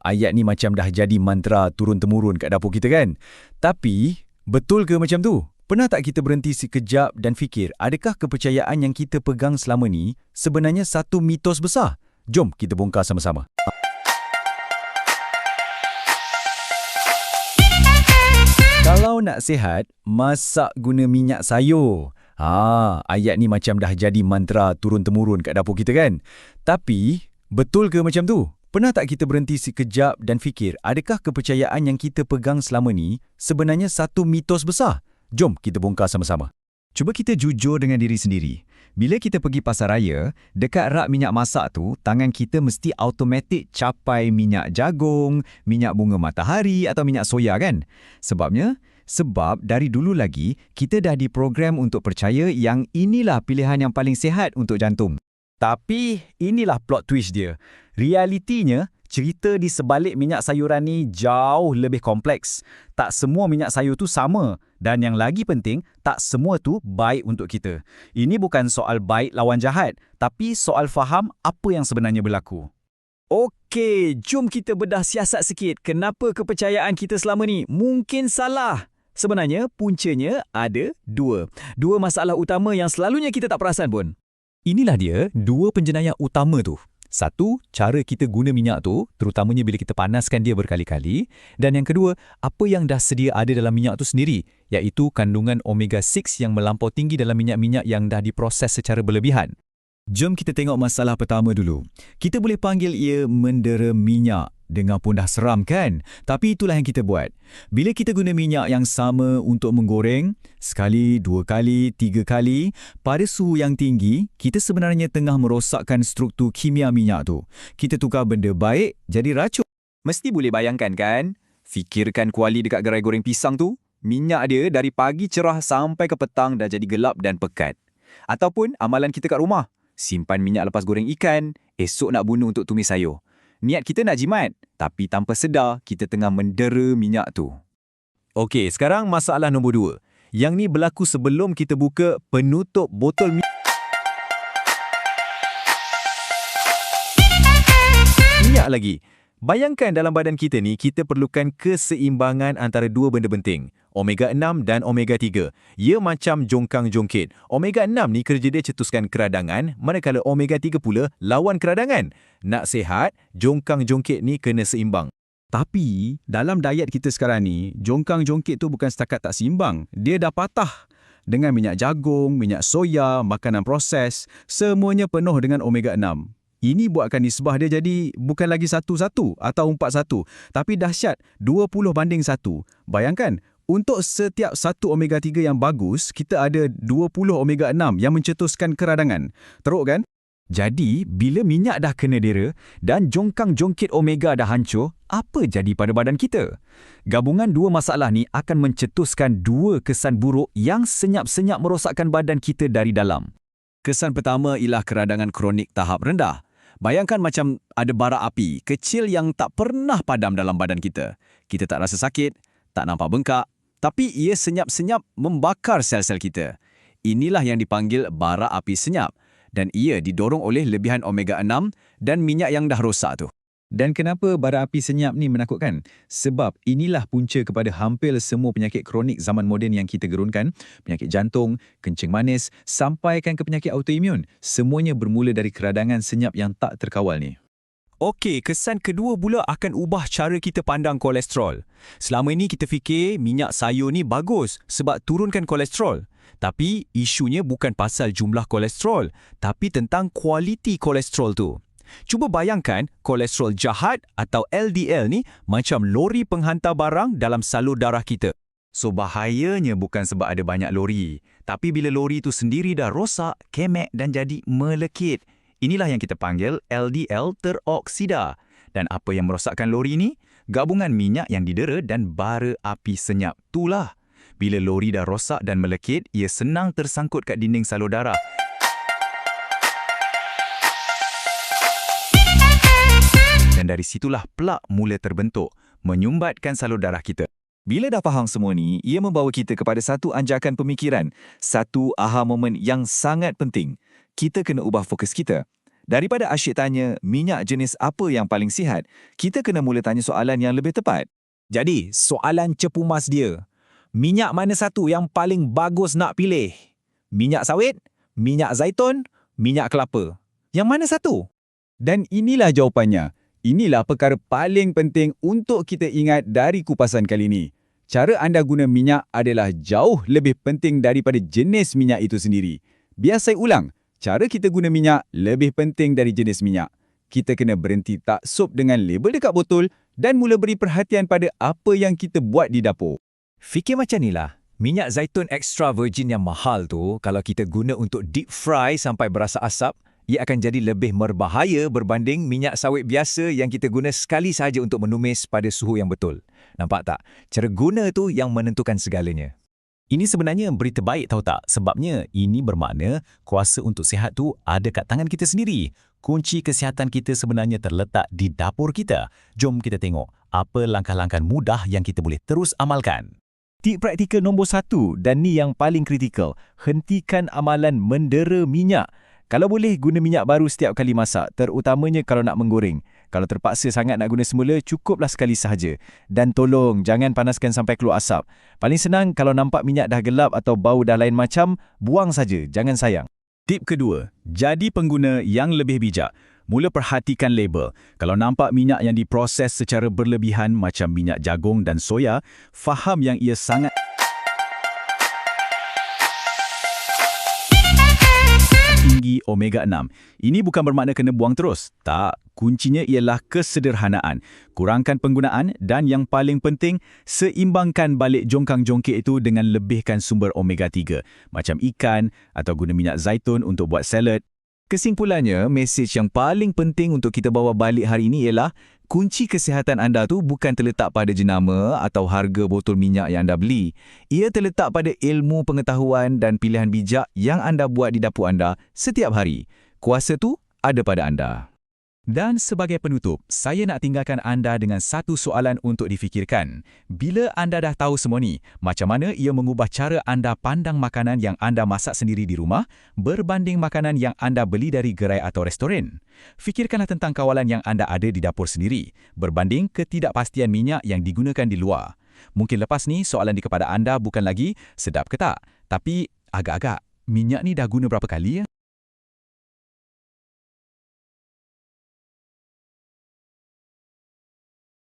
Ayat ni macam dah jadi mantra turun-temurun kat dapur kita kan? Tapi, betul ke macam tu? Pernah tak kita berhenti sekejap dan fikir, adakah kepercayaan yang kita pegang selama ni sebenarnya satu mitos besar? Jom kita bongkar sama-sama. Kalau nak sihat, masak guna minyak sayur. Ayat ni macam dah jadi mantra turun-temurun kat dapur kita kan? Tapi, betul ke macam tu? Pernah tak kita berhenti sekejap dan fikir, adakah kepercayaan yang kita pegang selama ni sebenarnya satu mitos besar? Jom kita bongkar sama-sama. Cuba kita jujur dengan diri sendiri. Bila kita pergi pasar raya, dekat rak minyak masak tu, tangan kita mesti automatik capai minyak jagung, minyak bunga matahari atau minyak soya kan? Sebab dari dulu lagi, kita dah diprogram untuk percaya yang inilah pilihan yang paling sihat untuk jantung. Tapi inilah plot twist dia. Realitinya, cerita di sebalik minyak sayuran ni jauh lebih kompleks. Tak semua minyak sayur tu sama. Dan yang lagi penting, tak semua tu baik untuk kita. Ini bukan soal baik lawan jahat, tapi soal faham apa yang sebenarnya berlaku. Okey, jom kita bedah siasat sikit. Kenapa kepercayaan kita selama ni mungkin salah? Sebenarnya, puncanya ada dua. Dua masalah utama yang selalunya kita tak perasan pun. Inilah dia dua penjenayah utama tu. Satu, cara kita guna minyak tu, terutamanya bila kita panaskan dia berkali-kali. Dan yang kedua, apa yang dah sedia ada dalam minyak tu sendiri, iaitu kandungan omega-6 yang melampau tinggi dalam minyak-minyak yang dah diproses secara berlebihan. Jom kita tengok masalah pertama dulu. Kita boleh panggil ia mendera minyak. Dengar pun dah seram kan? Tapi itulah yang kita buat. Bila kita guna minyak yang sama untuk menggoreng, sekali, dua kali, tiga kali, pada suhu yang tinggi, kita sebenarnya tengah merosakkan struktur kimia minyak tu. Kita tukar benda baik jadi racun. Mesti boleh bayangkan kan? Fikirkan kuali dekat gerai goreng pisang tu. Minyak dia dari pagi cerah sampai ke petang dah jadi gelap dan pekat. Ataupun amalan kita kat rumah. Simpan minyak lepas goreng ikan, esok nak bunuh untuk tumis sayur. Niat kita nak jimat, tapi tanpa sedar kita tengah mendera minyak tu. Okey, sekarang masalah nombor dua. Yang ni berlaku sebelum kita buka penutup botol minyak lagi. Bayangkan dalam badan kita ni, kita perlukan keseimbangan antara dua benda penting. Omega-6 dan Omega-3. Ia macam jongkang-jongkit. Omega-6 ni kerja dia cetuskan keradangan, manakala Omega-3 pula lawan keradangan. Nak sihat, jongkang-jongkit ni kena seimbang. Tapi, dalam diet kita sekarang ni, jongkang-jongkit tu bukan setakat tak seimbang. Dia dah patah. Dengan minyak jagung, minyak soya, makanan proses, semuanya penuh dengan Omega-6. Ini buatkan nisbah dia jadi bukan lagi 1:1 atau 4:1, tapi dahsyat 20:1. Bayangkan, untuk setiap satu Omega-3 yang bagus, kita ada 20 Omega-6 yang mencetuskan keradangan. Teruk kan? Jadi, bila minyak dah kena dera dan jongkang-jongkit omega dah hancur, apa jadi pada badan kita? Gabungan dua masalah ni akan mencetuskan dua kesan buruk yang senyap-senyap merosakkan badan kita dari dalam. Kesan pertama ialah keradangan kronik tahap rendah. Bayangkan macam ada bara api kecil yang tak pernah padam dalam badan kita. Kita tak rasa sakit, tak nampak bengkak, tapi ia senyap-senyap membakar sel-sel kita. Inilah yang dipanggil bara api senyap dan ia didorong oleh lebihan omega-6 dan minyak yang dah rosak tu. Dan kenapa bara api senyap ni menakutkan? Sebab inilah punca kepada hampir semua penyakit kronik zaman moden yang kita gerunkan, penyakit jantung, kencing manis, sampaikan ke penyakit autoimun. Semuanya bermula dari keradangan senyap yang tak terkawal ni. Okey, kesan kedua pula akan ubah cara kita pandang kolesterol. Selama ini kita fikir minyak sayur ni bagus sebab turunkan kolesterol. Tapi isunya bukan pasal jumlah kolesterol, tapi tentang kualiti kolesterol tu. Cuba bayangkan kolesterol jahat atau LDL ni macam lori penghantar barang dalam salur darah kita. So bahayanya bukan sebab ada banyak lori, tapi bila lori tu sendiri dah rosak, kemek dan jadi melekit. Inilah yang kita panggil LDL teroksida. Dan apa yang merosakkan lori ni? Gabungan minyak yang didera dan bara api senyap. Itulah. Bila lori dah rosak dan melekit, ia senang tersangkut kat dinding salur darah. Dan dari situlah plak mula terbentuk, menyumbatkan salur darah kita. Bila dah faham semua ni, ia membawa kita kepada satu anjakan pemikiran, satu aha moment yang sangat penting. Kita kena ubah fokus kita. Daripada asyik tanya minyak jenis apa yang paling sihat, kita kena mula tanya soalan yang lebih tepat. Jadi, soalan cepu mas dia. Minyak mana satu yang paling bagus nak pilih? Minyak sawit, minyak zaitun, minyak kelapa. Yang mana satu? Dan inilah jawapannya. Inilah perkara paling penting untuk kita ingat dari kupasan kali ini. Cara anda guna minyak adalah jauh lebih penting daripada jenis minyak itu sendiri. Biar saya ulang, cara kita guna minyak lebih penting dari jenis minyak. Kita kena berhenti taksub dengan label dekat botol dan mula beri perhatian pada apa yang kita buat di dapur. Fikir macam inilah. Minyak zaitun extra virgin yang mahal tu, kalau kita guna untuk deep fry sampai berasa asap, ia akan jadi lebih berbahaya berbanding minyak sawit biasa yang kita guna sekali sahaja untuk menumis pada suhu yang betul. Nampak tak? Cara guna tu yang menentukan segalanya. Ini sebenarnya berita baik tahu tak? Sebabnya ini bermakna kuasa untuk sihat tu ada kat tangan kita sendiri. Kunci kesihatan kita sebenarnya terletak di dapur kita. Jom kita tengok apa langkah-langkah mudah yang kita boleh terus amalkan. Tip praktikal nombor 1 dan ni yang paling kritikal. Hentikan amalan mendera minyak. Kalau boleh, guna minyak baru setiap kali masak, terutamanya kalau nak menggoreng. Kalau terpaksa sangat nak guna semula, cukuplah sekali sahaja. Dan tolong, jangan panaskan sampai keluar asap. Paling senang kalau nampak minyak dah gelap atau bau dah lain macam, buang saja, jangan sayang. Tip kedua, jadi pengguna yang lebih bijak. Mula perhatikan label. Kalau nampak minyak yang diproses secara berlebihan macam minyak jagung dan soya, faham yang ia sangat tinggi omega-6. Ini bukan bermakna kena buang terus. Tak, kuncinya ialah kesederhanaan. Kurangkan penggunaan dan yang paling penting, seimbangkan balik jongkang-jongkik itu dengan lebihkan sumber omega-3, macam ikan atau guna minyak zaitun untuk buat salad. Kesimpulannya, mesej yang paling penting untuk kita bawa balik hari ini ialah kunci kesihatan anda tu bukan terletak pada jenama atau harga botol minyak yang anda beli. Ia terletak pada ilmu pengetahuan dan pilihan bijak yang anda buat di dapur anda setiap hari. Kuasa tu ada pada anda. Dan sebagai penutup, saya nak tinggalkan anda dengan satu soalan untuk difikirkan. Bila anda dah tahu semua ni, macam mana ia mengubah cara anda pandang makanan yang anda masak sendiri di rumah berbanding makanan yang anda beli dari gerai atau restoran? Fikirkanlah tentang kawalan yang anda ada di dapur sendiri berbanding ketidakpastian minyak yang digunakan di luar. Mungkin lepas ni soalan di kepada anda bukan lagi sedap ke tak, tapi agak-agak minyak ni dah guna berapa kali ya?